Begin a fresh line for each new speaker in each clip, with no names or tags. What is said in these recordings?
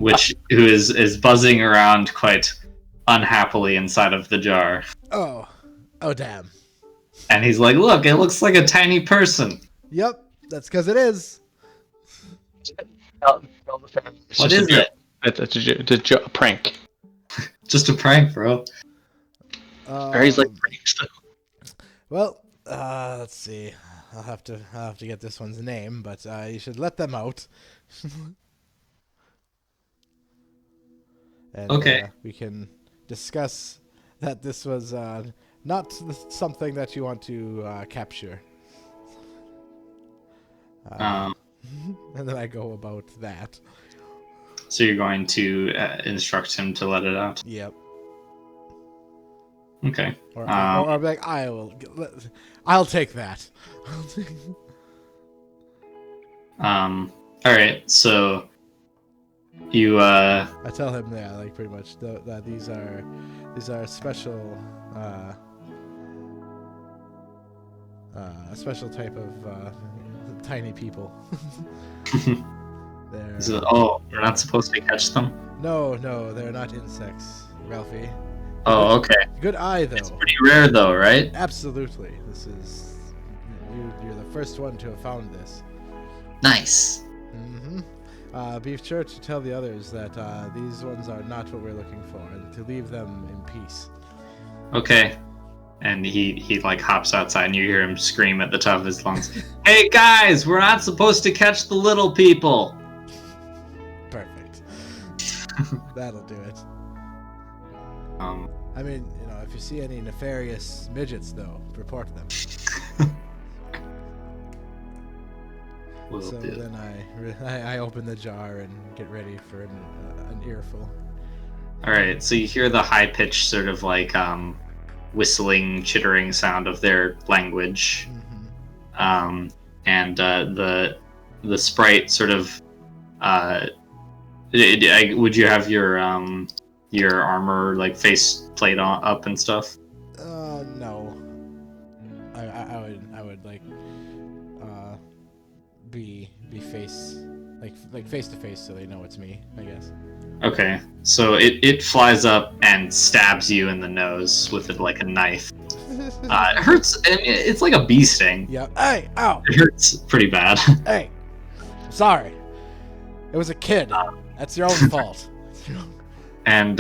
who is buzzing around quite unhappily inside of the jar.
Oh damn.
And he's like, "Look, it looks like a tiny person."
Yep, that's because it is.
What is it?
It's a prank.
Just a prank, bro.
Barry's like pranks though.
Well, let's see. I'll have to get this one's name, but you should let them out. And,
okay.
We can discuss that this was not something that you want to capture. And then I go about that.
So you're going to instruct him to let it out?
Yep.
Okay.
Or I'll be like, I'll take that.
All right. So you
I tell him, yeah, like pretty much that these are special a special type of tiny people.
We're not supposed to catch them?
No, they're not insects, Ralphie.
Oh, okay.
Good eye, though.
It's pretty rare, though, right?
Absolutely. This is... You're the first one to have found this.
Nice.
Mm-hmm. Be sure to tell the others that these ones are not what we're looking for, and to leave them in peace.
Okay. And he like hops outside, and you hear him scream at the top of his lungs, "Hey, guys! We're not supposed to catch the little people!"
Perfect. That'll do it. I mean, if you see any nefarious midgets, though, report them. So then I open the jar and get ready for an earful.
All right, so you hear the high-pitched sort of like whistling, chittering sound of their language, and the sprite sort of. Would you have your armor like face plate up and stuff?
No. I would like be face like face to face so they know it's me, I guess.
Okay, so it flies up and stabs you in the nose with like a knife. It hurts, and it's like a bee sting.
Yeah. Hey, ow!
It hurts pretty bad.
Hey, sorry. It was a kid. That's your own fault.
And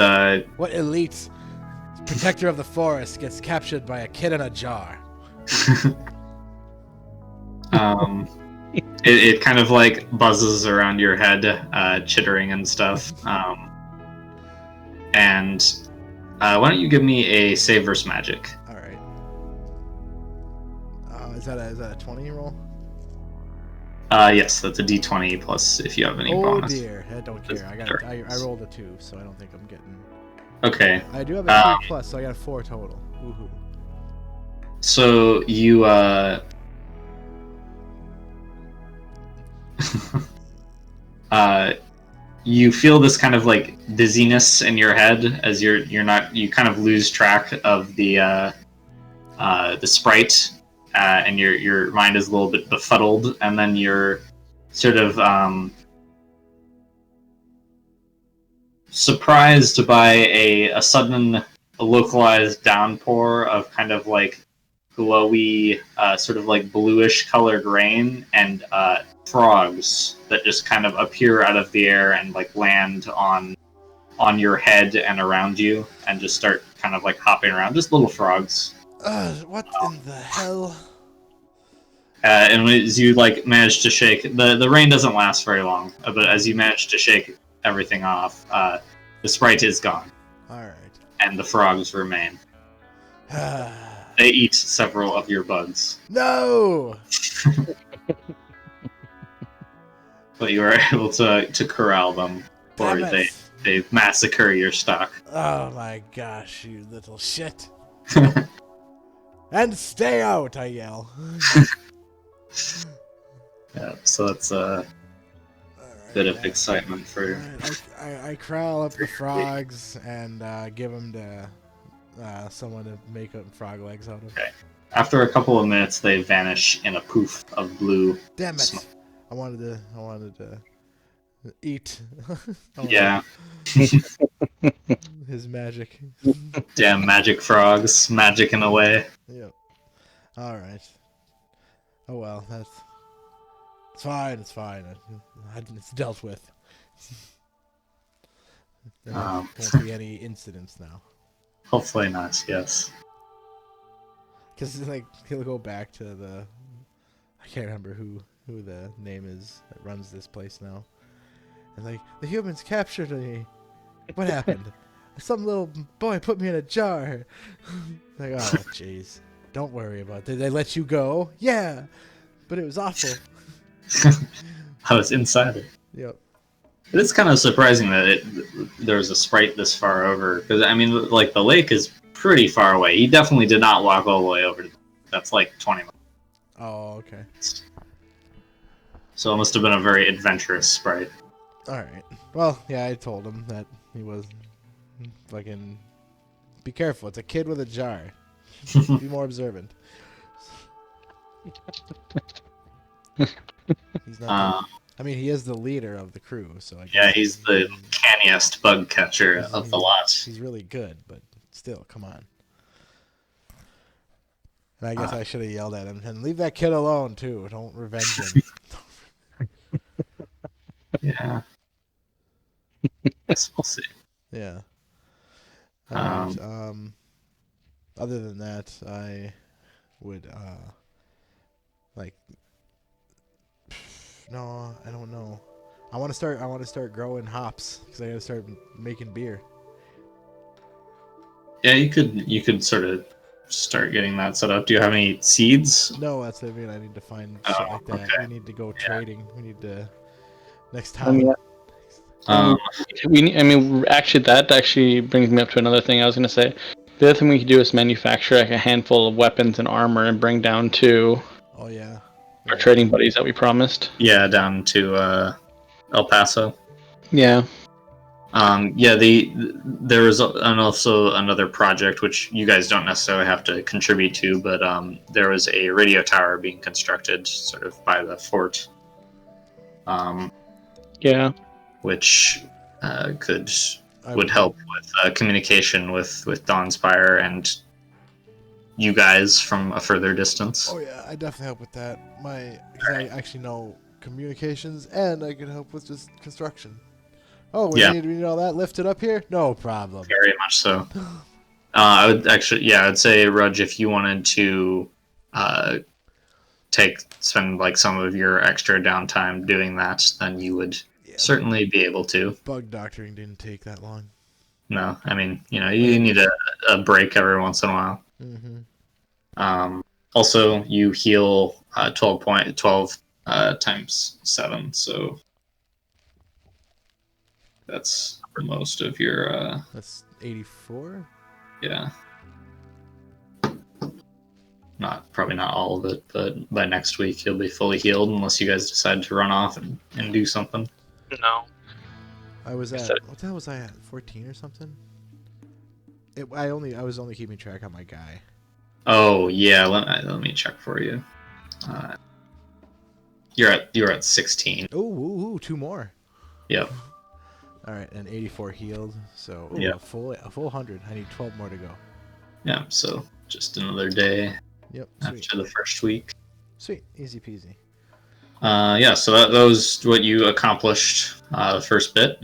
what elite protector of the forest gets captured by a kid in a jar?
It kind of like buzzes around your head, chittering and stuff. And why don't you give me a save versus magic?
All right. Is that a 20 roll?
Yes, that's a D20 plus if you have any bonus.
Oh dear, I don't care. I rolled a 2, so I don't think I'm getting.
Okay.
I do have a 3 plus, so I got a 4 total. Woohoo.
So you you feel this kind of like dizziness in your head as you kind of lose track of the sprite, and your mind is a little bit befuddled, and then you're sort of surprised by a sudden localized downpour of kind of like glowy, sort of like bluish colored rain, and frogs that just kind of appear out of the air and like land on your head and around you, and just start kind of like hopping around, just little frogs.
What in the hell?
And as you like manage to shake, the rain doesn't last very long, but as you manage to shake everything off, the sprite is gone.
All right.
And the frogs remain. They eat several of your bugs.
No.
But you are able to corral them, or they massacre your stock.
Oh my gosh, you little shit. And stay out, I yell.
Yeah, so that's a bit of excitement for...
I crawl up the frogs and give them to someone to make up frog legs out of.
Okay. After a couple of minutes, they vanish in a poof of blue
Damn it.
smoke.
I wanted to Eat. Oh,
Yeah.
his magic.
Damn magic frogs, magic in a way.
Yep. All right. Oh well, it's fine. It's fine. It's dealt with. There won't be any incidents now.
Hopefully not. Yes.
Because like he'll go back to the, I can't remember who the name is that runs this place now, and like the humans captured me. What happened? Some little boy put me in a jar. Like, oh jeez, don't worry about it. Did they let you go? Yeah, but it was awful.
I was inside it.
Yep.
It's kind of surprising that there's a sprite this far over, because I mean, like the lake is pretty far away. He definitely did not walk all the way over. That's like 20 miles.
Oh, okay.
So it must have been a very adventurous sprite.
All right. Well, yeah, I told him that he was fucking. Be careful. It's a kid with a jar. Be more observant. He's not. I mean, he is the leader of the crew, so I guess
yeah, he's the canniest bug catcher of the lot.
He's really good, but still, come on. And I guess I should have yelled at him and leave that kid alone too. Don't revenge him.
Yeah. Guess we'll see.
Yeah. Right, other than that, I would like. No, I don't know. I want to start growing hops because I got to start making beer.
Yeah, you could sort of start getting that set up. Do you have any seeds?
No, that's what I mean. I need to find shit like that.
Okay.
We need to go trading. We need to next time.
Actually, that actually brings me up to another thing I was going to say. The other thing we could do is manufacture like a handful of weapons and armor and bring down to
Oh yeah.
our trading buddies that we promised.
Yeah, down to El Paso.
Yeah.
Yeah, there was also another project which you guys don't necessarily have to contribute to, but there was a radio tower being constructed sort of by the fort.
Yeah.
Which would help with communication with Dawnspire and you guys from a further distance.
Oh yeah, I definitely help with that. Because I actually know communications, and I can help with just construction. Oh, we need all that lifted up here? No problem.
Very much so. I would say, Rudge, if you wanted to spend like some of your extra downtime doing that, then you would certainly be able to.
Bug doctoring didn't take that long.
No, I mean, you need a break every once in a while.
Mm-hmm.
Also, you heal 12 times 7, so that's most of your.
That's 84.
Yeah. Probably not all of it, but by next week you'll be fully healed unless you guys decide to run off and do something.
No.
I was at what the hell was I at? 14 or something? I was only keeping track on my guy.
Oh yeah, let me check for you. You're at 16.
Ooh, 2 more.
Yep.
All right, and 84 healed. So
yeah,
a full 100. I need 12 more to go.
Yeah, so just another day.
Yep.
After the first week.
Sweet, easy peasy.
Yeah, so that was what you accomplished the first bit.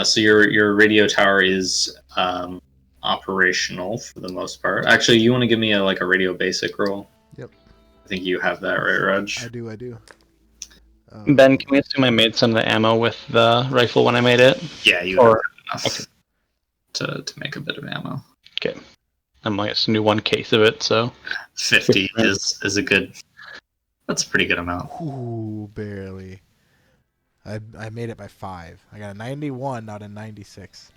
So your radio tower is operational for the most part. Actually, you want to give me a radio basic roll?
Yep.
I think you have that, right, Rudge?
I do.
Ben, can we assume I made some of the ammo with the rifle when I made it?
Yeah, you have enough to make a bit of ammo.
Okay. I'm like to do 1 case of it, so
50 is a good. That's a pretty good amount.
Ooh, barely. I made it by 5. I got a 91 out of 96.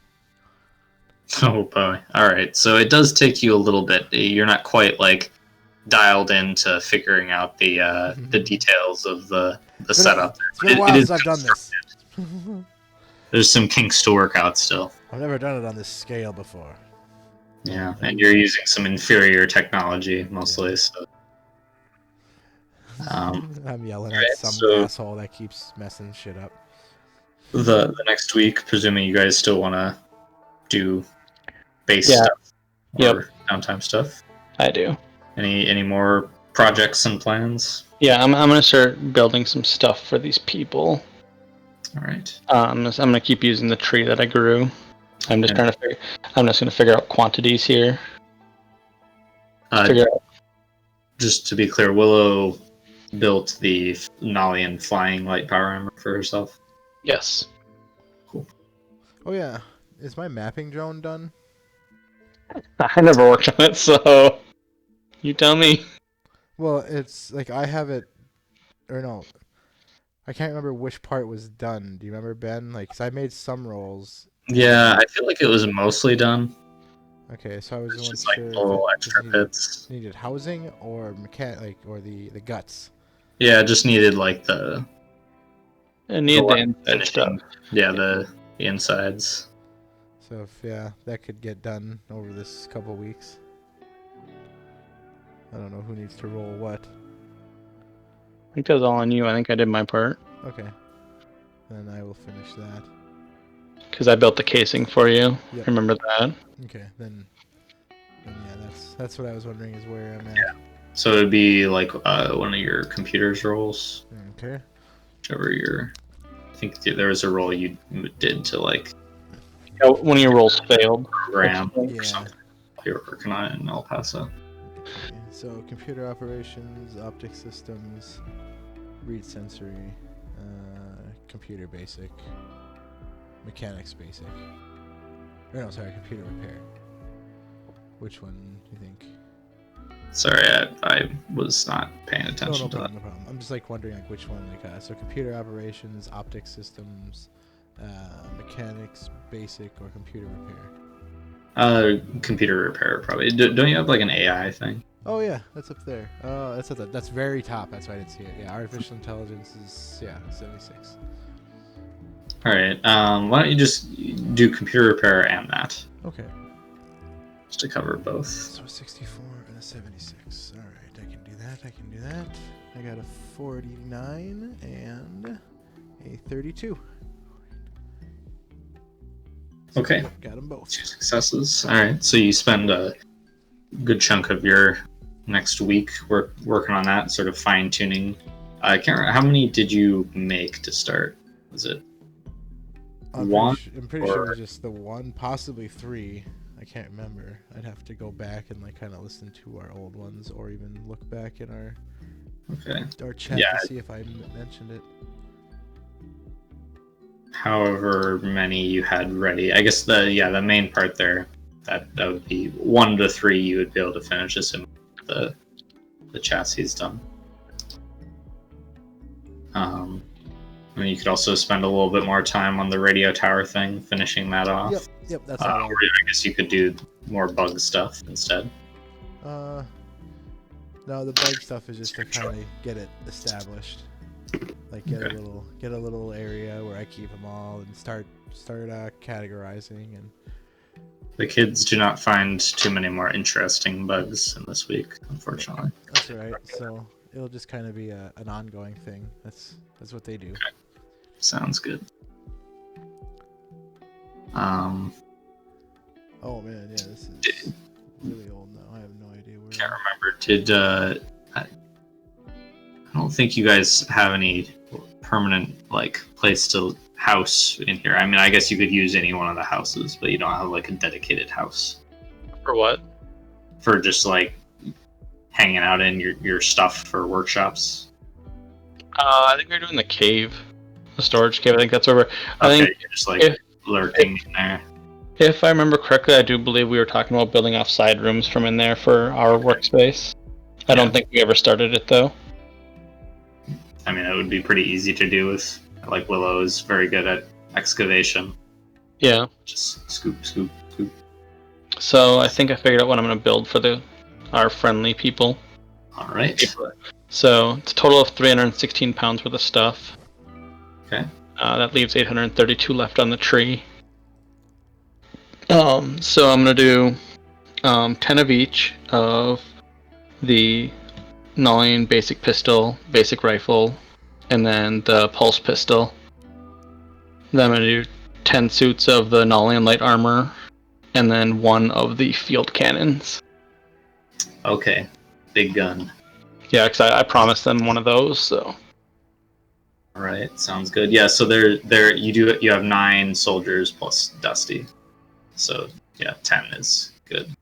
Oh boy! All right, so it does take you a little bit. You're not quite dialed into figuring out the details of the setup.
It's been a while since I've done this.
There's some kinks to work out still.
I've never done it on this scale before.
Yeah, and you're using some inferior technology mostly. Yeah. So.
I'm yelling at some asshole that keeps messing shit up.
the next week, presuming you guys still want to do base
Yeah.
stuff or
Yep.
downtime stuff.
I do.
Any more projects and plans?
Yeah, I'm gonna start building some stuff for these people.
All right.
I'm gonna keep using the tree that I grew. I'm just
Okay.
gonna figure out quantities here. Figure out.
Just to be clear, Willow built the Nalian flying light power armor for herself.
Yes.
Cool.
Oh yeah, is my mapping drone done?
I never worked on it, so you tell me.
Well, it's like I have it, or no, I can't remember which part was done. Do you remember, Ben? Like, 'cause I made some rolls.
Yeah, I feel like it was mostly done.
Okay, so I was
It's just
not
like
sure
little
if
extra bits.
needed housing or or the guts.
Yeah, it just needed like the
I need the inside
finishing.
stuff.
Yeah, the insides.
So if that could get done over this couple weeks. I don't know who needs to roll what.
I think that's all on you. I think I did my part.
Okay, then I will finish that.
Because I built the casing for you.
Yep.
Remember that?
Okay, then yeah, that's what I was wondering is where I'm at.
Yeah. So it'd be like one of your computer's roles.
Okay.
Whichever your, I think there was a role you did to like
Oh, one of your rolls failed.
program
Yeah.
or something. You were working on it in El Paso.
Okay, so computer operations, optic systems, read sensory, computer basic, mechanics basic. Or no, sorry, computer repair. Which one do you think?
Sorry, I was not paying attention
No
to
problem, no problem. I'm just like wondering like which one so computer operations, optic systems, mechanics basic, or computer repair.
that. Computer repair probably. Don't you have like an AI thing?
Oh yeah, that's up there. That's very top. That's why I didn't see it. Yeah, artificial intelligence is 76.
All right. Why don't you just do computer repair and that,
Okay.
just to cover both.
So a 64 and a 76. All right, I can do that. I got a 49 and a 32. So
Okay.
got them both.
2 successes. All right. So you spend a good chunk of your next week working on that, sort of fine tuning. I can't remember, how many did you make to start? Was it one?
I'm pretty sure it was just the one, possibly 3. I can't remember. I'd have to go back and like kind of listen to our old ones, or even look back in our chat to see if I mentioned it.
However many you had ready. I guess the main part there, that would be 1 to 3 you would be able to finish, assuming the chassis is done. And you could also spend a little bit more time on the radio tower thing, finishing that off.
Yep, that's
Or
all.
I guess you could do more bug stuff instead.
No, the bug stuff is just to kind of get it established. Like get a little area where I keep them all and start categorizing. And
The kids do not find too many more interesting bugs in this week, unfortunately.
that's all right. So it'll just kind of be an ongoing thing. That's what they do.
Okay. Sounds good.
Oh man, yeah, this is really old now. I have no idea where.
Can't remember. I don't think you guys have any permanent like place to house in here. I mean, I guess you could use any one of the houses, but you don't have like a dedicated house
For what?
for just like hanging out in your stuff for workshops.
I think we're doing the cave, the storage cave. I think that's where we're. I
Okay,
think
you're just like lurking in there.
if I remember correctly, I do believe we were talking about building off side rooms from in there for our workspace. I don't think we ever started it though.
I mean, it would be pretty easy to do with like Willow is very good at excavation.
Yeah.
Just scoop, scoop, scoop.
So I think I figured out what I'm going to build for our friendly people.
All right.
So it's a total of 316 pounds worth of stuff.
Okay.
That leaves 832 left on the tree. So I'm going to do 10 of each of the 9 basic pistol, basic rifle, and then the pulse pistol. Then I'm gonna do 10 suits of the Nolian light armor, and then 1 of the field cannons.
Okay, big gun.
Yeah, because I promised them one of those. So.
All right, sounds good. Yeah, so you have 9 soldiers plus Dusty. So yeah, 10 is good.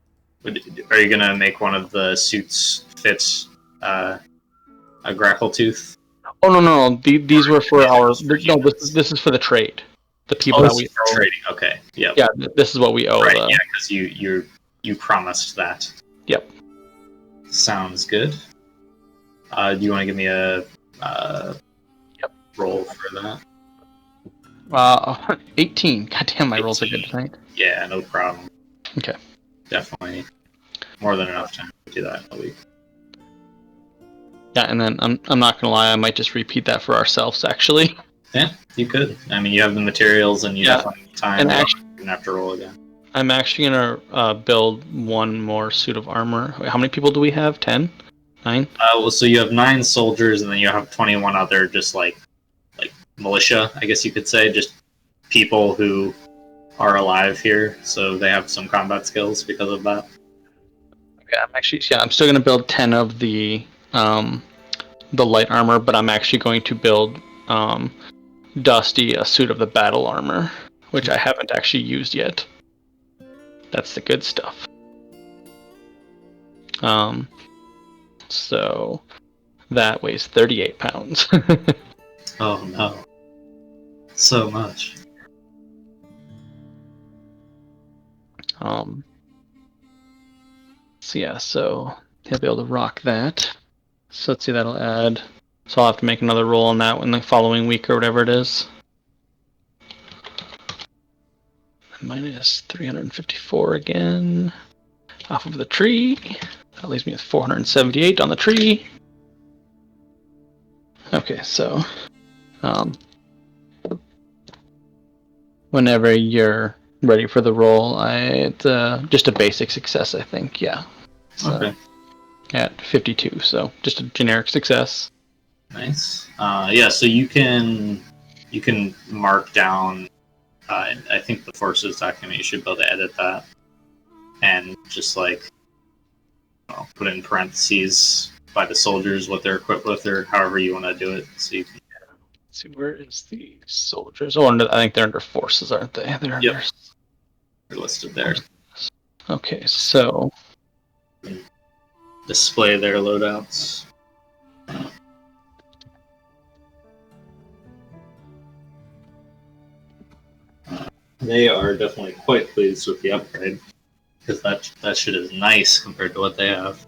Are you gonna make one of the suits fit a grapple tooth?
Oh no! These were for our.
For
No, this is for the trade. The people
Oh,
that
this
we
is for trading. Okay, yep.
Yeah, this is what we owe.
Right, yeah, because you promised that.
Yep.
Sounds good. Do you want to give me a roll for that?
18. God damn, my
18.
rolls are good tonight.
Yeah, no problem.
Okay.
Definitely more than enough time to do that in a week.
Yeah, and then I'm not gonna lie, I might just repeat that for ourselves actually.
Yeah, you could. I mean, you have the materials and you definitely need time.
And
you're
actually,
gonna have to roll again.
I'm actually gonna build 1 more suit of armor. Wait, how many people do we have? 10? 9?
Well, so you have 9 soldiers, and then you have 21 other just like militia, I guess you could say, just people who are alive here, so they have some combat skills because of that.
Okay, I'm still gonna build 10 of the light armor, but I'm actually going to build Dusty a suit of the battle armor, which I haven't actually used yet. That's the good stuff. So that weighs 38 pounds.
Oh no. So much.
So yeah, so he'll be able to rock that. So let's see, that'll add. So I'll have to make another roll on that in the following week or whatever it is. Minus 354 again. Off of the tree. That leaves me with 478 on the tree. Okay, so whenever you're ready for the roll, it's just a basic success, I think. Yeah. So,
Okay.
At 52, so just a generic success.
Nice. Yeah, so you can mark down. I think the forces document, you should be able to edit that, and just put in parentheses by the soldiers what they're equipped with, or however you want to do it. So you can.
Let's see, where is the soldiers? Oh, I think they're under forces, aren't they? They're
Yep. They're listed there.
Okay, so
Display their loadouts. They are definitely quite pleased with the upgrade, because that shit is nice compared to what they have.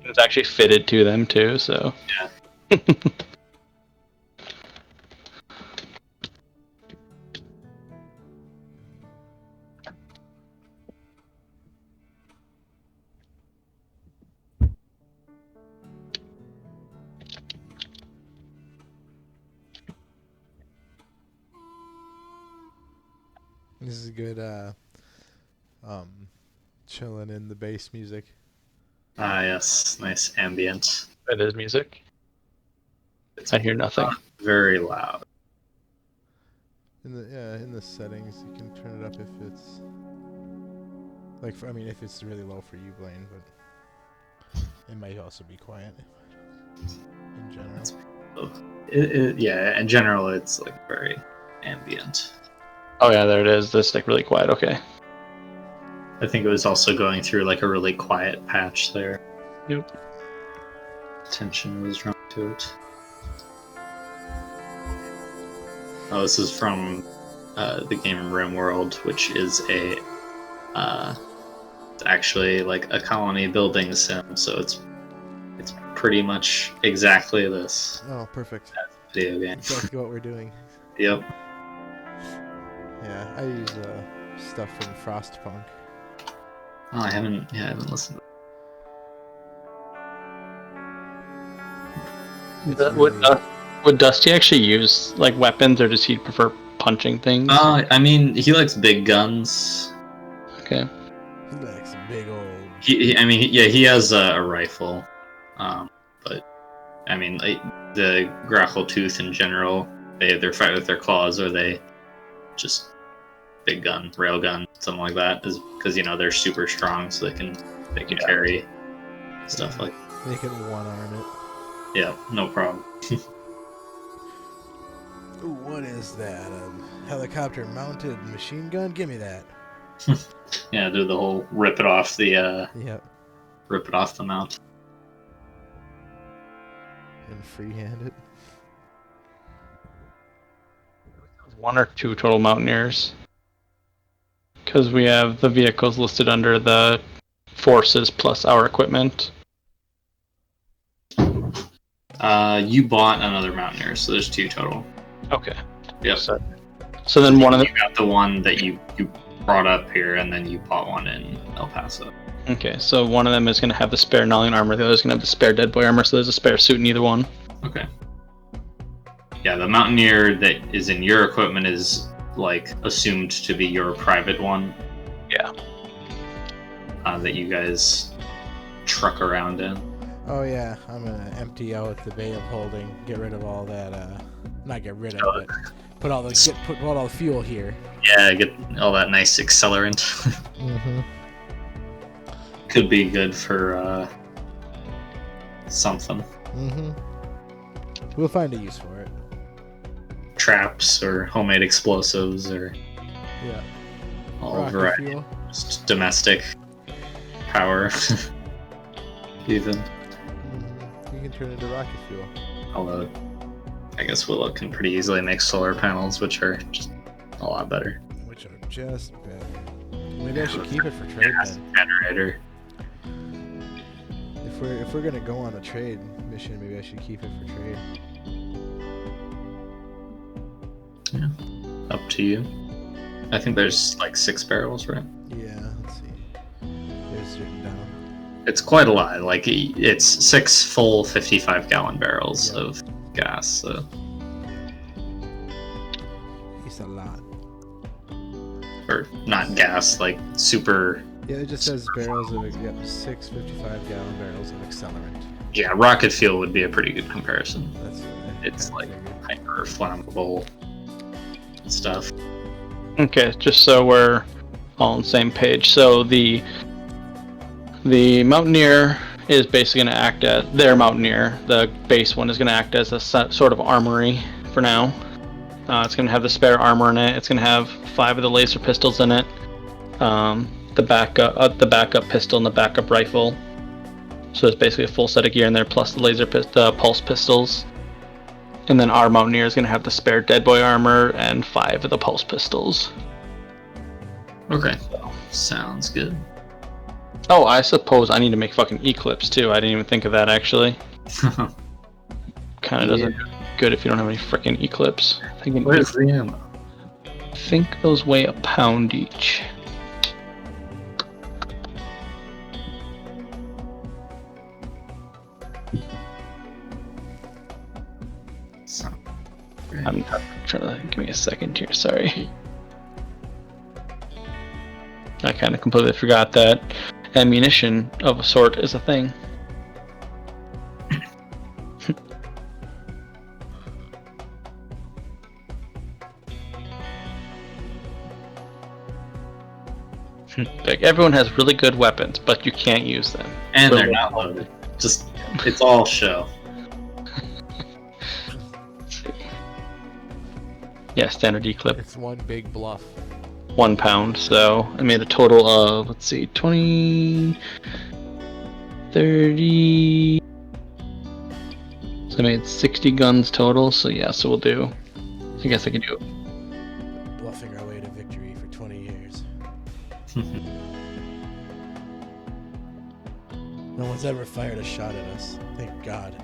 it's actually fitted to them too. So
Yeah.
This is good. Chilling in the bass music.
Ah, yes, nice ambient.
it is music. I hear nothing.
Very loud.
In the settings, you can turn it up if it's if it's really low for you, Blaine, but it might also be quiet in general.
Yeah, in general, it's very ambient.
Oh yeah, there it is. That's really quiet. Okay.
I think it was also going through a really quiet patch there.
Yep.
Tension was drawn to it. Oh, this is from the game Rim World, which is actually a colony building sim. So it's pretty much exactly this.
Oh, perfect.
Video game.
Exactly what we're doing.
Yep.
Yeah, I use stuff from Frostpunk.
Oh, I haven't listened.
Would Dusty actually use weapons, or does he prefer punching things?
I mean, he likes big guns.
Okay.
He likes a big old.
He has a rifle, but I mean, the grapple tooth in general, they either fight with their claws or they just big gun, railgun, something like that, is because they're super strong, so they can carry stuff like.
They can one-arm it.
Yeah, no problem.
Ooh, what is that? A helicopter-mounted machine gun? Give me that.
Yeah, do the whole rip it off the mount.
And freehand it.
1 or 2 total mountaineers. Because we have the vehicles listed under the forces plus our equipment.
You bought another mountaineer, so there's 2 total.
Okay.
Yep.
So then one of them.
You got the one that you brought up here, and then you bought one in El Paso.
Okay, so one of them is going to have the spare gnawing armor, the other is going to have the spare dead boy armor, so there's a spare suit in either one.
Okay. Yeah, the mountaineer that is in your equipment is assumed to be your private one.
Yeah.
That you guys truck around in.
Oh yeah, I'm gonna empty out the bay of holding, get rid of all that. Not get rid of it, put all the fuel here.
Yeah, get all that nice accelerant.
Mm-hmm.
Could be good for something.
Mm-hmm. We'll find a use for it.
Traps or homemade explosives or all
Rocket
variety.
fuel.
Just domestic power, even.
You can turn into rocket fuel.
Although, I guess Willow can pretty easily make solar panels, which are just a lot better.
Which are just better. Maybe I should keep it for trade then.
Generator.
If we're gonna go on a trade mission, maybe I should keep it for trade.
Yeah, up to you. I think there's 6 barrels, right?
Yeah, let's see. There's written down.
It's quite a lot. It's 6 full 55-gallon barrels of gas. So.
It's a lot.
Or not gas, super.
Yeah, it just says barrels of 6 55-gallon barrels of accelerant.
Yeah, rocket fuel would be a pretty good comparison.
It's
hyper flammable stuff.
Okay, just so we're all on the same page. So the Mountaineer is basically going to act as their Mountaineer. The base one is going to act as a sort of armory for now. It's going to have the spare armor in it. It's going to have 5 of the laser pistols in it. The backup pistol and the backup rifle. So it's basically a full set of gear in there, plus the pulse pistols. And then our Mountaineer is going to have the spare dead boy armor and 5 of the pulse pistols.
Okay, sounds good.
Oh, I suppose I need to make fucking Eclipse too. I didn't even think of that actually. Kind of doesn't good if you don't have any freaking Eclipse.
Where's the ammo?
I think those weigh a pound each. I'm trying to give me a second here. Sorry, I kind of completely forgot that ammunition of a sort is a thing. Everyone has really good weapons, but you can't use them.
And they're not loaded. Just, it's all show.
Yeah, standard Eclipse.
It's one big bluff.
1 pound, so I made a total of, let's see, 20, 30, so I made 60 guns total, so yeah, so we'll do, I guess I can do it.
Bluffing our way to victory for 20 years. No one's ever fired a shot at us, thank God.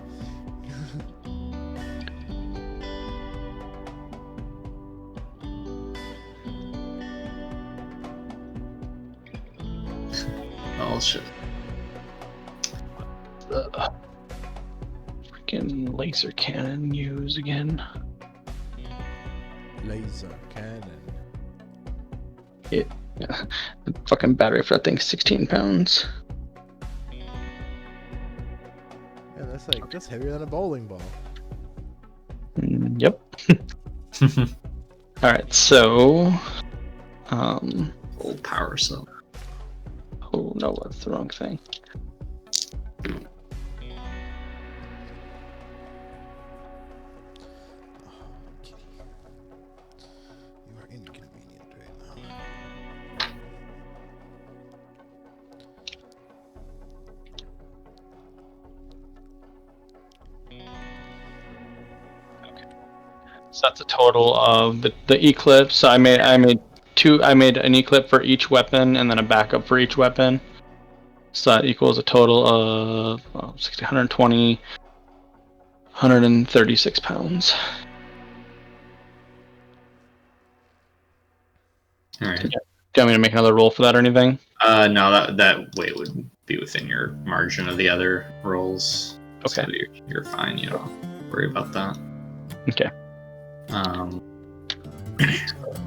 Oh shit.
Freaking laser cannon use again.
Laser cannon.
The fucking battery for that thing's 16 pounds.
Yeah, that's heavier than a bowling ball.
Yep. Alright, so...
Old power cell.
Oh no, that's the wrong thing.
Kitty. You are inconvenient right now.
So that's a total of the eclipse. So I made an eclipse for each weapon and then a backup for each weapon. So that equals a total of 60, 120, 136 pounds.
All right.
Do you want me to make another roll for that or anything?
No, that weight would be within your margin of the other rolls.
Okay.
So you're fine. You don't worry about that.
Okay.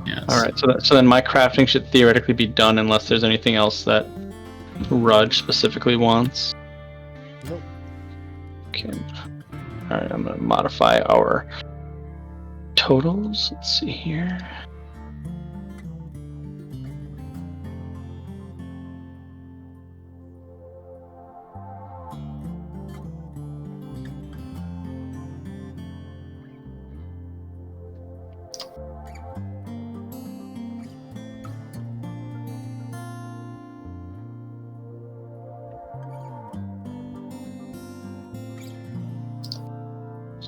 Yes.
All right. So then my crafting should theoretically be done unless there's anything else that Rudge specifically wants.
Nope.
Okay. All right. I'm gonna modify our totals. Let's see here.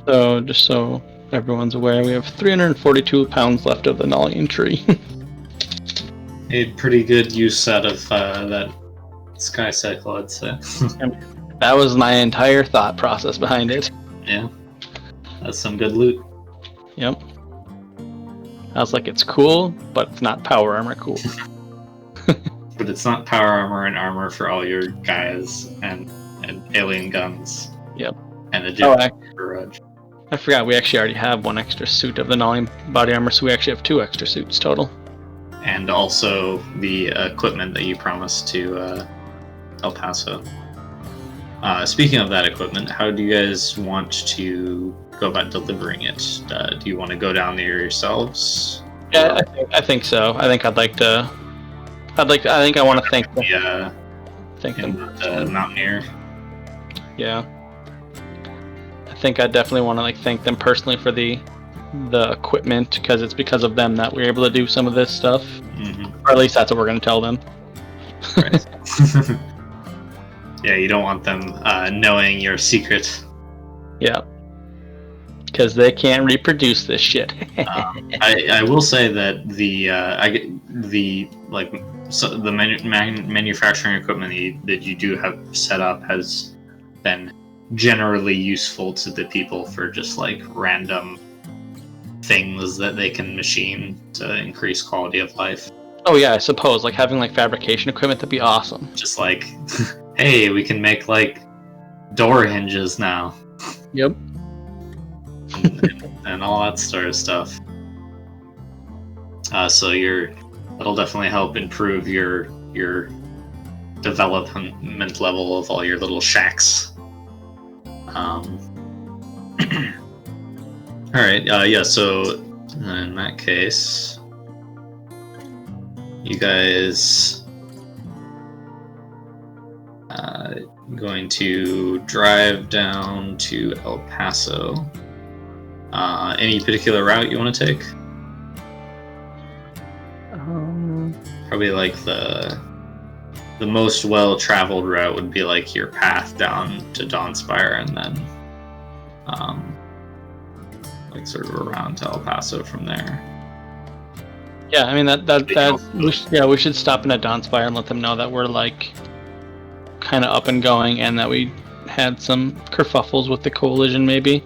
So, just so everyone's aware, we have 342 pounds left of the Nullian tree.
Made pretty good use out of that sky cycle, I'd say.
That was my entire thought process behind it.
Yeah. That's some good loot.
Yep. I was like, it's cool, but it's not power armor cool.
But it's not power armor and armor for all your guys and alien guns.
Yep.
And a jet for Rudge.
I forgot we actually already have one extra suit of the Nullian body armor, so we actually have 2 extra suits total.
And also the equipment that you promised to El Paso. Speaking of that equipment, how do you guys want to go about delivering it? Do you want to go down there yourselves?
Yeah, I think so. I think I want to thank them.
Yeah.
Thank them.
Mountaineer.
Yeah. I think I definitely want to thank them personally for the equipment, because it's because of them that we're able to do some of this stuff.
Mm-hmm.
Or at least that's what we're going to tell them.
Right. Yeah, you don't want them knowing your secret.
Yeah. Because they can't reproduce this shit.
I will say that the manufacturing equipment that you do have set up has been generally useful to the people for just random things that they can machine to increase quality of life.
Oh yeah, I suppose having fabrication equipment would be awesome.
Just hey, we can make door hinges now.
Yep.
and all that sort of stuff. So that'll definitely help improve your development level of all your little shacks. Alright, yeah, so in that case, you guys going to drive down to El Paso. Any particular route you want to take? Probably the most well-traveled route would be your path down to Dawnspire, and then sort of around to El Paso from there.
Yeah, I mean we should stop in at Dawnspire and let them know that we're kind of up and going, and that we had some kerfuffles with the coalition maybe.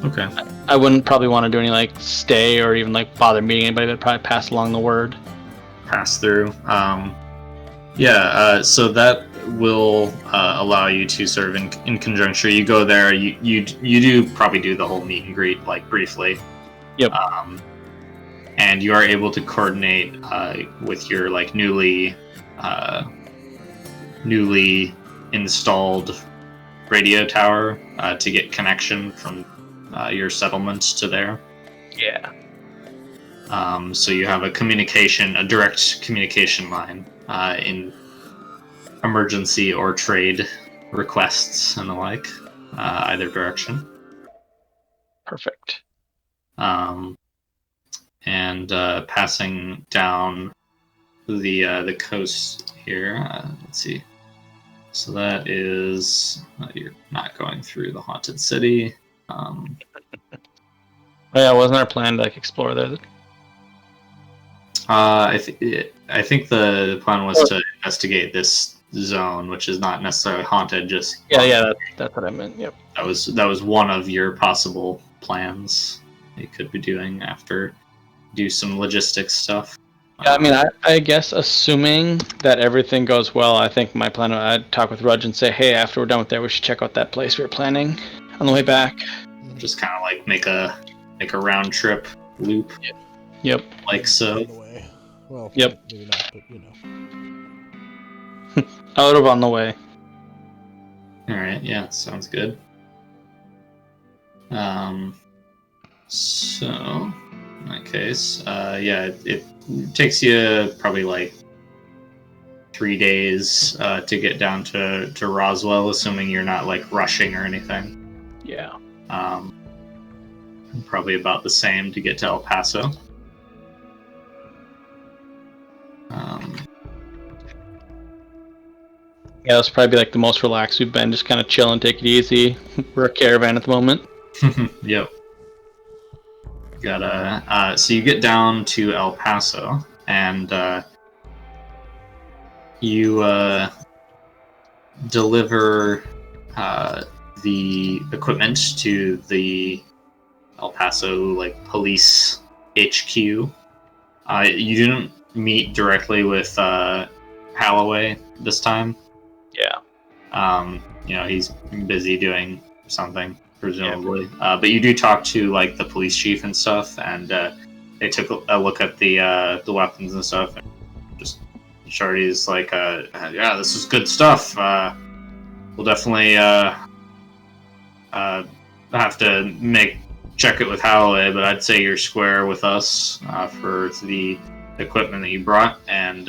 Okay.
I wouldn't probably want to do any stay or even bother meeting anybody, but probably pass along the word.
Pass through. So that will allow you to sort of in conjunction. You go there. You do probably do the whole meet and greet briefly.
Yep.
And you are able to coordinate with your newly installed radio tower to get connection from your settlement to there.
Yeah.
So you have a direct communication line in emergency or trade requests and the like, either direction.
Perfect.
And passing down the coast here. Let's see. So that is you're not going through the haunted city.
Yeah, wasn't our plan to explore there?
I think the plan was to investigate this zone, which is not necessarily haunted. Just
that's what I meant. Yep.
That was one of your possible plans you could be doing after do some logistics stuff.
Yeah, I mean, I guess assuming that everything goes well, I think my plan, I'd talk with Rudge and say, hey, after we're done with that, we should check out that place we were planning on the way back.
Just kind of make a round trip loop.
Yep.
Like so.
Well,
yep.
Maybe not, but
Out of on the way.
All right. Yeah, sounds good. So in that case, it takes you probably 3 days to get down to Roswell, assuming you're not rushing or anything.
Yeah.
Probably about the same to get to El Paso.
Yeah, that's probably the most relaxed we've been, just kind of chill and take it easy. We're a caravan at the moment.
Yep. So you get down to El Paso, and you deliver the equipment to the El Paso police HQ. You didn't meet directly with Holloway this time.
Yeah.
He's busy doing something, presumably. Yeah. But you do talk to the police chief and stuff, and they took a look at the weapons and stuff. And just Shardy's yeah, this is good stuff. We'll definitely have to check it with Holloway, but I'd say you're square with us for the equipment that you brought, and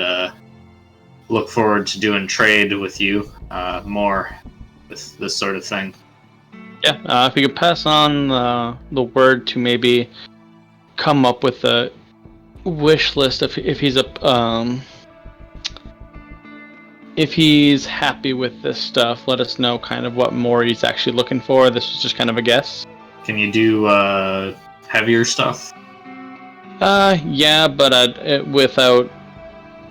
look forward to doing trade with you more with this sort of thing.
Yeah, if you could pass on the word to maybe come up with a wish list if he's happy with this stuff, let us know kind of what more he's actually looking for. This is just kind of a guess.
Can you do heavier stuff?
Yeah, but without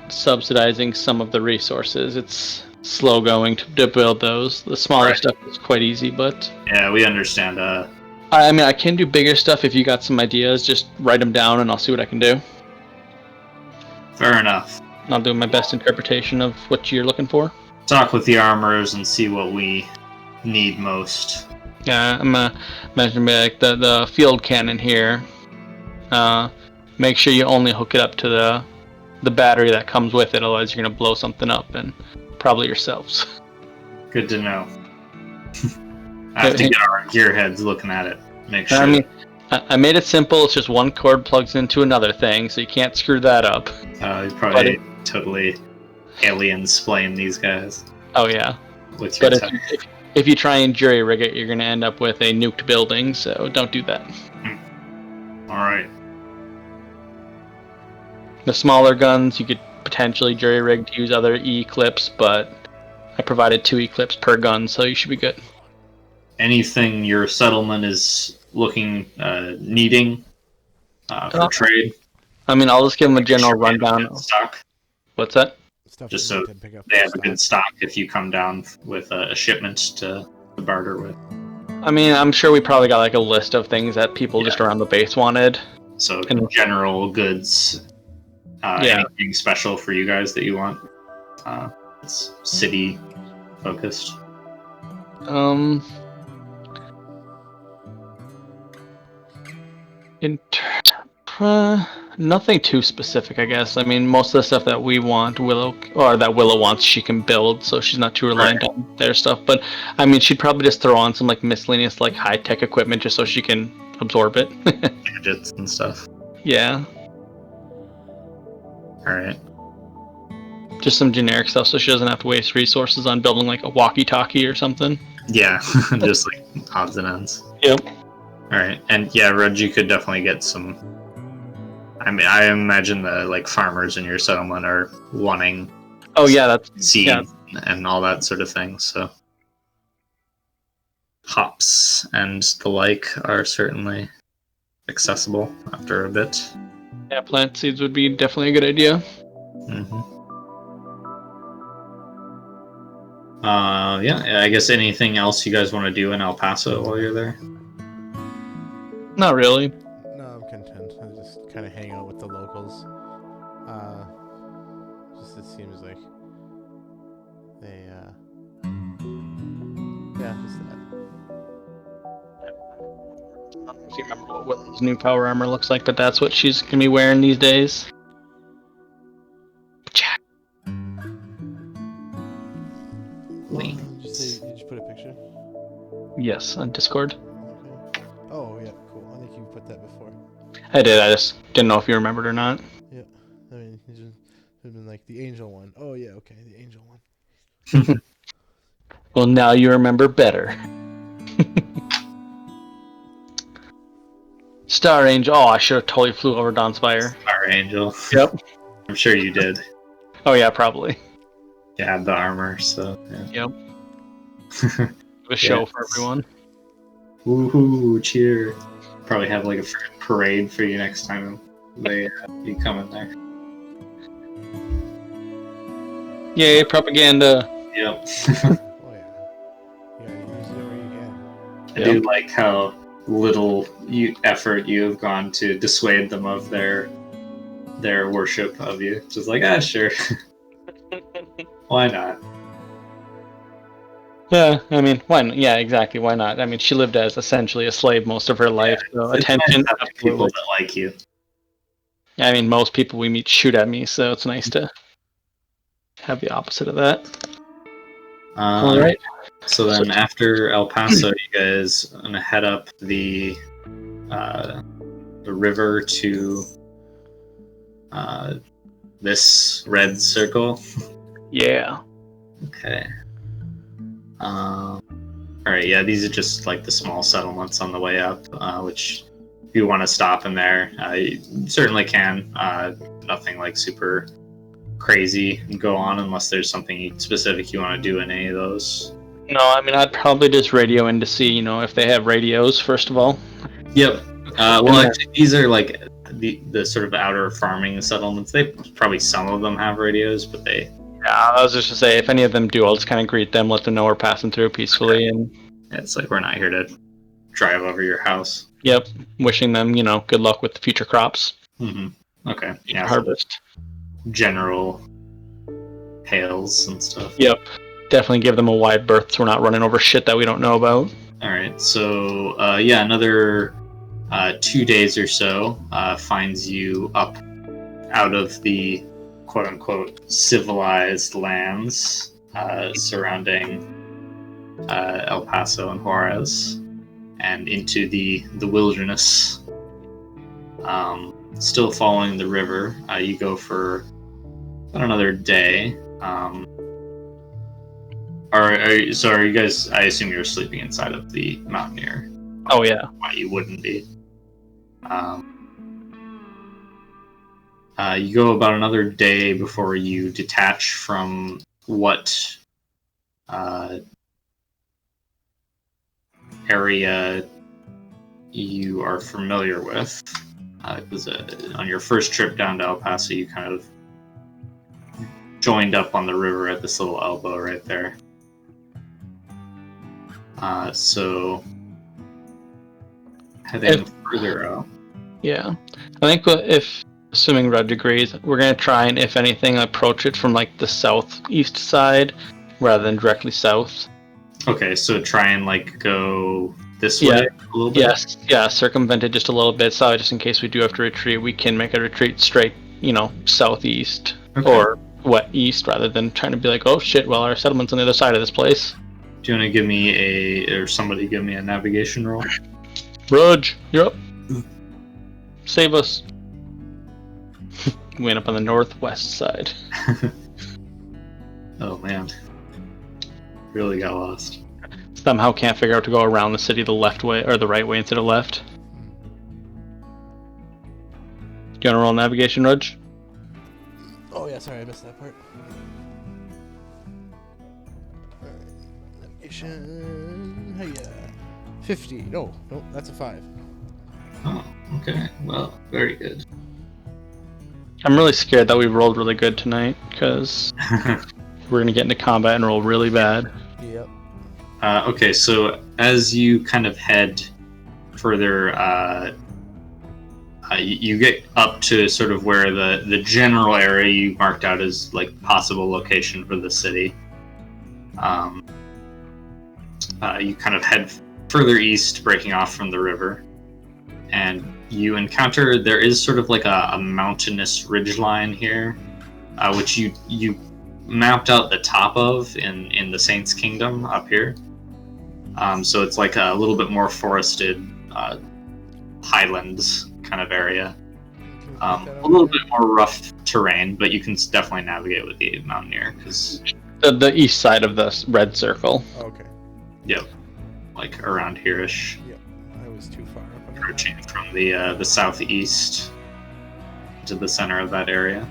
subsidizing some of the resources. It's slow going to build those. The smaller stuff is quite easy, but...
Yeah, we understand.
I mean, I can do bigger stuff if you got some ideas. Just write them down and I'll see what I can do.
Fair enough.
I'll do my best interpretation of what you're looking for.
Talk with the armorers and see what we need most.
Yeah, I'm gonna imagine the field cannon here. Make sure you only hook it up to the battery that comes with it, otherwise you're gonna blow something up, and probably yourselves.
Good to know. I have to get our gearheads looking at it. Make sure.
I mean, I made it simple. It's just one cord plugs into another thing, so you can't screw that up.
He's probably totally alien-splaying these guys.
Oh yeah.
With your
if you try and jury rig it, you're gonna end up with a nuked building. So don't do that.
All right.
The smaller guns, you could potentially jury rig to use other E-clips, but I provided 2 E-clips per gun, so you should be good.
Anything your settlement is needing for trade?
I mean, I'll just give them a general rundown.
Stock.
What's that?
Just so they have a good stock if you come down with a shipment to barter with.
I mean, I'm sure we probably got a list of things that people just around the base wanted.
So general goods. Anything special for you guys that you want? It's city focused.
Nothing too specific, I guess. I mean, most of the stuff that we want, Willow wants, she can build, so she's not too reliant on their stuff. But I mean, she'd probably just throw on some miscellaneous high tech equipment just so she can absorb it.
Gadgets and stuff.
Yeah.
Alright.
Just some generic stuff so she doesn't have to waste resources on building like a walkie-talkie or something.
Yeah, just like odds and ends.
Yep.
Alright, and yeah, Rudge, you could definitely get some... I mean, I imagine the like farmers in your settlement are wanting
Oh yeah, that's
seed
yeah.
and all that sort of thing, so... Hops and the like are certainly accessible after a bit.
Yeah, plant seeds would be definitely a good idea.
Mm-hmm. Yeah, I guess anything else you guys want to do in El Paso while you're there?
Not really.
No, I'm content. I just kind of hang out with the locals. Just it seems like they, yeah, just that.
I don't know if you remember what Willow's new power armor looks like, but that's what she's gonna be wearing these days. Jack.
Did you put a picture?
Yes, on Discord.
Okay. Oh, yeah, cool. I think you put that before.
I did. I just didn't know if you remembered or not.
Yeah. I mean, he's been like the angel one. Oh, yeah, okay, the angel one.
Well, now you remember better. Star Angel. Oh, I should have totally flew over Dawnspire.
Our angel.
Yep.
I'm sure you did.
Oh yeah, probably.
You had the armor, so yeah.
Yep. A show for everyone.
Woohoo! Cheer! Probably have like a freaking parade for you next time you come in there.
Yay, propaganda.
Yep.
Oh, yeah. You gotta use it where you can.
I do like how little effort you have gone to dissuade them of their worship of you. Just like, sure. Why not?
Yeah, I mean, why not? Yeah, exactly. Why not? I mean, she lived as essentially a slave most of her life. So
It's
attention.
nice to have people that like you.
I mean, most people we meet shoot at me, so it's nice to have the opposite of that. All right.
So then, after El Paso, you guys gonna head up the river to this red circle.
Yeah.
Okay. All right. Yeah, these are just like the small settlements on the way up. Which, if you want to stop in there, you certainly can. Nothing like super crazy go on unless there's something specific you want to do in any of those.
No, I mean, I'd probably just radio in to see, if they have radios, first of all.
Yep. Well, actually, these are like the sort of outer farming settlements. They probably some of them have radios, but they.
Yeah, I was just to say, if any of them do, I'll just kind of greet them, let them know we're passing through peacefully, and.
Yeah, it's like we're not here to drive over your house.
Yep. Wishing them, good luck with the future crops.
Mm-hmm. Okay. Yeah.
Harvest.
General hails and stuff.
Yep. Definitely give them a wide berth so we're not running over shit that we don't know about.
Alright, so another 2 days or so finds you up out of the quote-unquote civilized lands surrounding El Paso and Juarez and into the wilderness. Still following the river, you go for about another day. Are you guys? I assume you're sleeping inside of the Mountaineer.
Oh yeah.
Why you wouldn't be? You go about another day before you detach from what area you are familiar with. Because on your first trip down to El Paso, you kind of joined up on the river at this little elbow right there. So heading further out.
Yeah. I think if, assuming Rudge agrees, we're going to try and, if anything, approach it from like the southeast side rather than directly south.
Okay, so try and like go this way a little bit?
Yes, yeah, circumvent it just a little bit, so just in case we do have to retreat, we can make a retreat straight, southeast or east rather than trying to be like, oh shit, well, our settlement's on the other side of this place.
Do you want to give me somebody give me a navigation roll?
Rudge, you're up. Save us. went up on the northwest side.
Oh man, really got lost.
Somehow can't figure out to go around the city the left way or the right way instead of left. Do you want to roll navigation, Rudge?
Oh yeah, sorry, I missed that part. Alright, navigation. Hey, 50. No, that's a 5.
Oh, okay. Well, very good.
I'm really scared that we rolled really good tonight because we're gonna get into combat and roll really bad.
Yep.
Okay, so as you kind of head further, you get up to sort of where the general area you marked out as like possible location for the city. You kind of head further east, breaking off from the river, and you encounter there is sort of like a mountainous ridgeline here, which you mapped out the top of in the Saints' Kingdom up here. So it's like a little bit more forested highlands kind of area. A little bit more rough terrain, but you can definitely navigate with the Mountaineer because
The east side of the red circle.
Okay.
Yep, like around here-ish.
Yep. I was too far up.
Approaching from the southeast to the center of that area.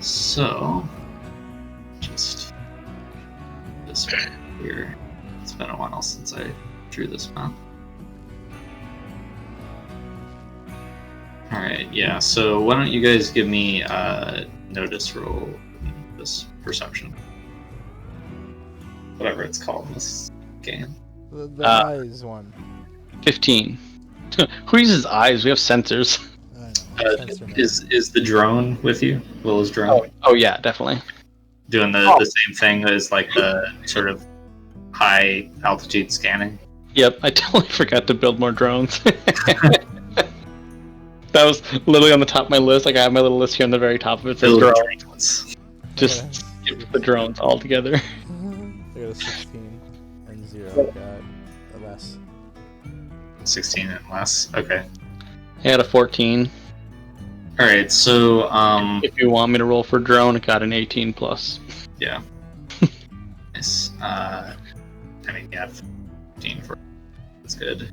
So just this here. It's been a while since I drew this map. Alright, yeah, so why don't you guys give me a notice roll this perception. Whatever it's called in this game.
The eyes one.
15. Who uses eyes? We have sensors.
I know.
Is the drone with you? Willow's drone?
Oh yeah, definitely.
Doing the same thing as like the sort of high altitude scanning?
Yep, I totally forgot to build more drones. That was literally on the top of my list. Like I have my little list here on the very top of it. Says drones. Just skip the drones altogether.
I got a 16 and 0. I got a less.
16 and less? Okay.
I had a 14.
Alright, so
If you want me to roll for drone, I got an 18 plus.
yeah. Nice. I mean, yeah, 15 for that's good.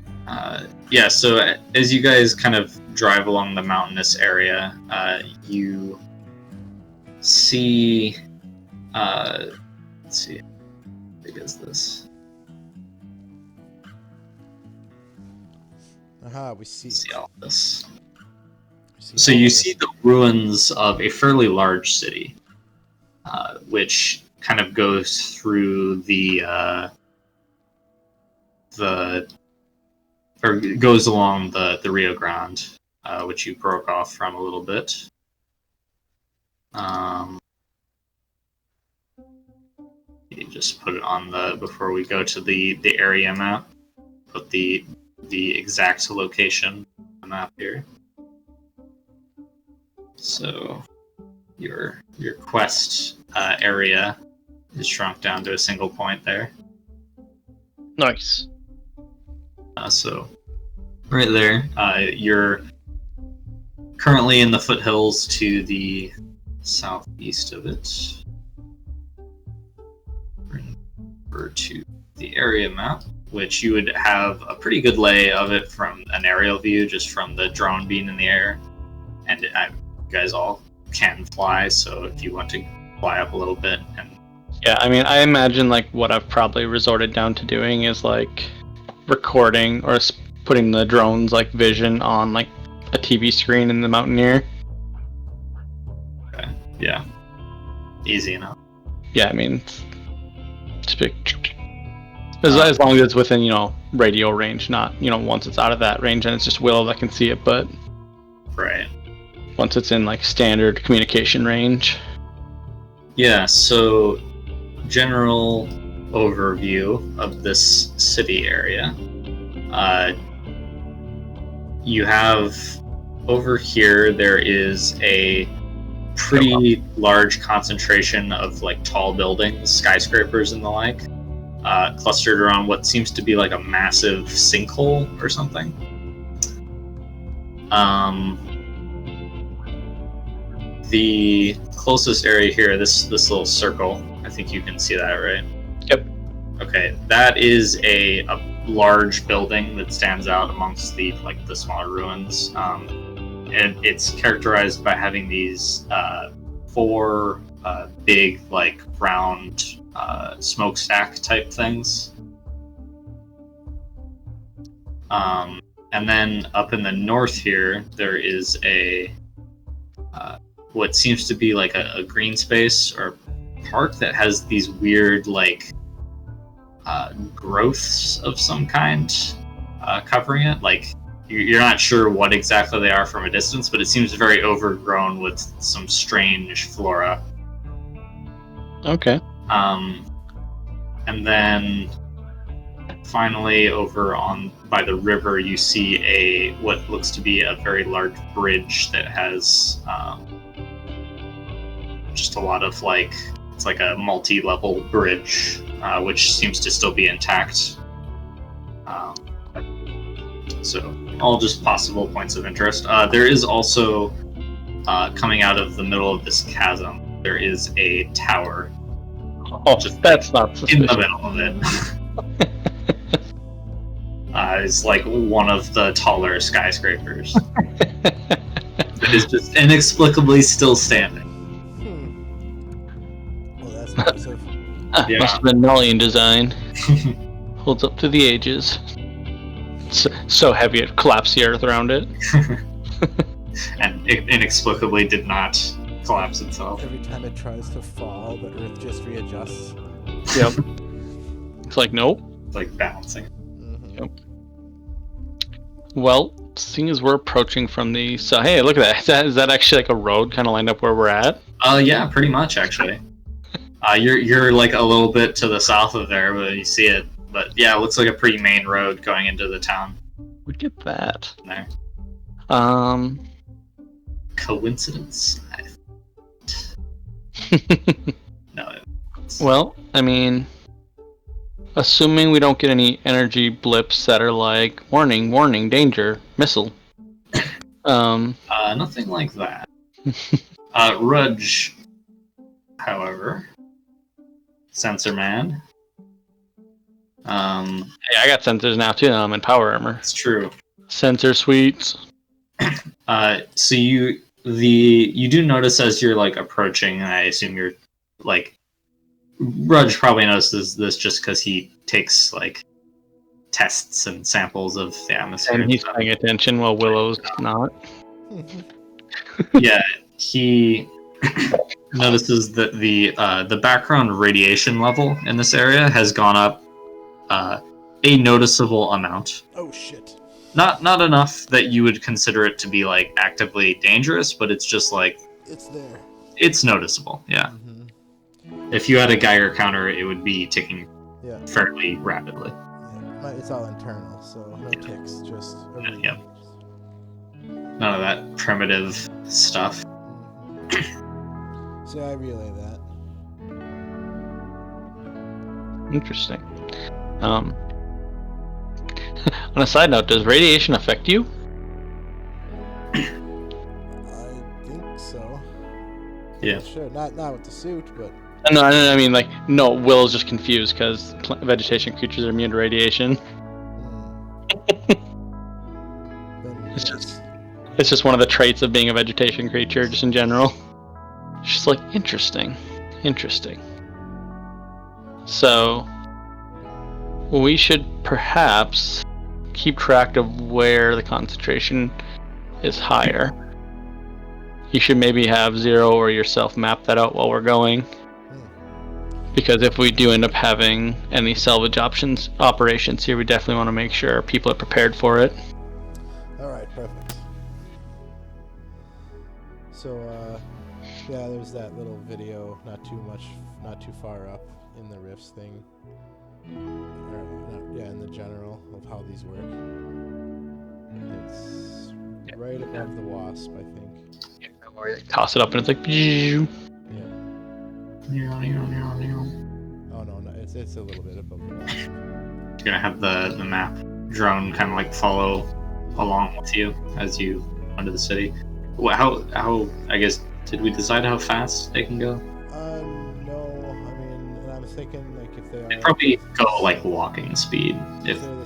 Yeah, so as you guys kind of drive along the mountainous area, you see, let's see, how big is this?
Aha, we see.
See all this. So you see the ruins of a fairly large city, which kind of goes through or goes along the Rio Grande, which you broke off from a little bit. You just put it on before we go to the area map, put the exact location on the map here. So your quest area is shrunk down to a single point there.
Nice.
So right there, you're currently in the foothills to the southeast of it. Over to the area map, which you would have a pretty good lay of it from an aerial view, just from the drone being in the air. And you guys all can fly, so if you want to fly up a little bit and
Yeah, I mean, I imagine like what I've probably resorted down to doing is like recording or putting the drone's like vision on like a TV screen in the Mountaineer.
okay. Yeah, easy enough.
Yeah, I mean, as long as it's within radio range, not once it's out of that range and it's just Willow that can see it, but
Right.
once it's in like standard communication range.
Yeah, so general overview of this city area. You have over here, there is a pretty large concentration of like tall buildings, skyscrapers and the like, clustered around what seems to be like a massive sinkhole or something. The closest area here, this little circle, I think you can see that, right?
Yep.
Okay, that is a large building that stands out amongst the smaller ruins. And it's characterized by having these 4 big round smokestack type things. And then up in the north here, there is a what seems to be a green space or park that has these weird growths of some kind covering it. You're not sure what exactly they are from a distance, but it seems very overgrown with some strange flora.
Okay.
And then finally, over on by the river, you see what looks to be a very large bridge that has just a lot of it's like a multi-level bridge, which seems to still be intact. So all just possible points of interest. There is also coming out of the middle of this chasm, there is a tower.
Oh, that's not suspicious.
In the middle of it. It's one of the taller skyscrapers. It is just inexplicably still standing.
Well, that's impressive.
Yeah.
Must have been Nullian design. Holds up to the ages. So heavy it collapsed the earth around it.
And it inexplicably did not collapse itself.
Every time it tries to fall, the earth just readjusts.
Yep. It's nope.
It's balancing.
Mm-hmm.
Yep. Well, seeing as we're approaching from the... So, hey, look at that. Is that actually a road kind of lined up where we're at?
Yeah, pretty much, actually. You're a little bit to the south of there, but you see it. But yeah, it looks like a pretty main road going into the town.
Look at that.
There. Coincidence? No.
Well, I mean, assuming we don't get any energy blips that are warning, warning, danger, missile.
Nothing like that. Rudge, however, sensor man.
Hey, I got sensors now too. I'm in power armor.
It's true.
Sensor suites.
So you do notice as you're approaching, and I assume you're Rudge probably notices this just because he takes tests and samples of the atmosphere.
And he's paying attention while Willow's not.
Yeah, he notices that the background radiation level in this area has gone up a noticeable amount.
Oh shit.
Not enough that you would consider it to be actively dangerous, but it's just
it's there.
It's noticeable, yeah.
Mm-hmm.
If you had a Geiger counter, it would be ticking
Yeah.
fairly rapidly.
Yeah. It's all internal, so no ticks, just everything.
Yep. None of that primitive stuff.
Mm-hmm. So I relay that.
Interesting. On a side note, does radiation affect you?
I think so.
Yeah.
Sure, not with the suit, but...
No, I mean, no, Will's just confused because vegetation creatures are immune to radiation.
Then,
It's just one of the traits of being a vegetation creature, just in general. She's interesting. So, we should perhaps keep track of where the concentration is higher. You should maybe have Zero or yourself map that out while we're going. Because if we do end up having any salvage operations here, we definitely want to make sure people are prepared for it.
Alright, perfect. So, yeah, there's that little video, not too far up in the rifts thing. In the general of how these work. It's right above the wasp, I think.
Yeah, toss it up and it's
Yeah.
You're
Oh no, it's a little bit above the wasp.
gonna have the map drone kind of follow along with you as you onto the city. How I guess did we decide how fast they can go?
No, I mean, and I was thinking like if they
They
are
probably go like walking speed
if
if
they're the